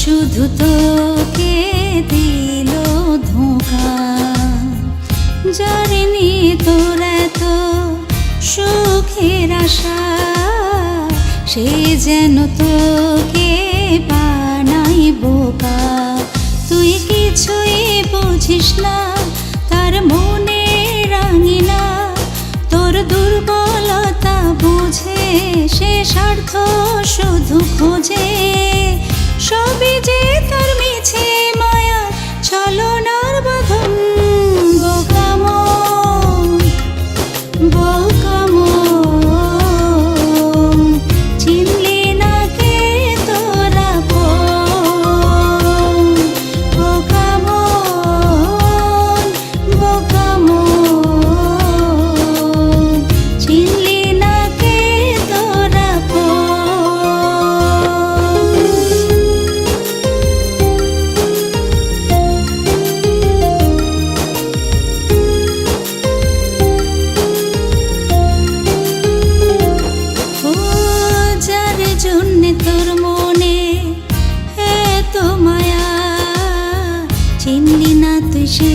শুধু তোকে দিল ধোঁকা, যারে নিয়ে তোর এত সুখের আশা, সে যেন তোকে বানাই বোকা। তুই কিছুই বুঝিস না তার মনে রাঙিনা, তোর দুর্বলতা বুঝে সে স্বার্থ শুধু খোঁজে। সবই যে তার মিছে মায়া ছলনার বাঁধন, বোকা মন বোকা মন, চিনলি না কে তোরা বোকা মন বোকা মন, চিনলি না কে তোরা তোর মনে এত মায়া, চিনলি না তুই সে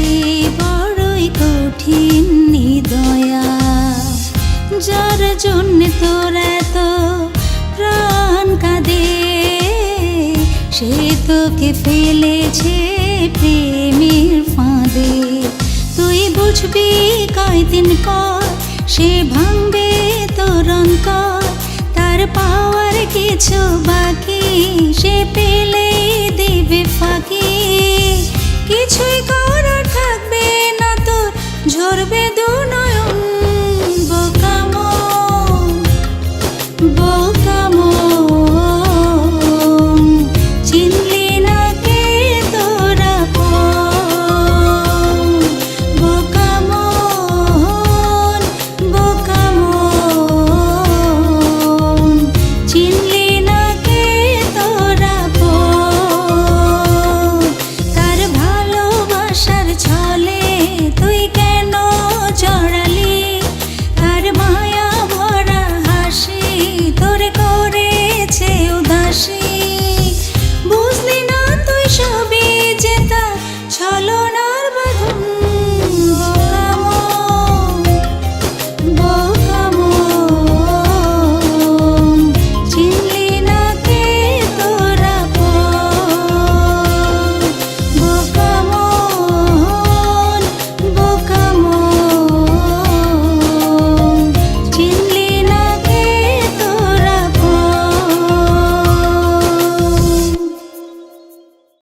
বড়ই কঠিন নিদয়া। যার জন্যে তোর এত প্রাণ কাঁদে, সে তোকে ফেলেছে প্রেমের ফাঁদে। তুই বুঝবি কয়দিন পর সে ভাঙবে তোর অন্তর, তার পাওয়ার কিছু বাকি সে পেলেই দিবে ফাঁকি।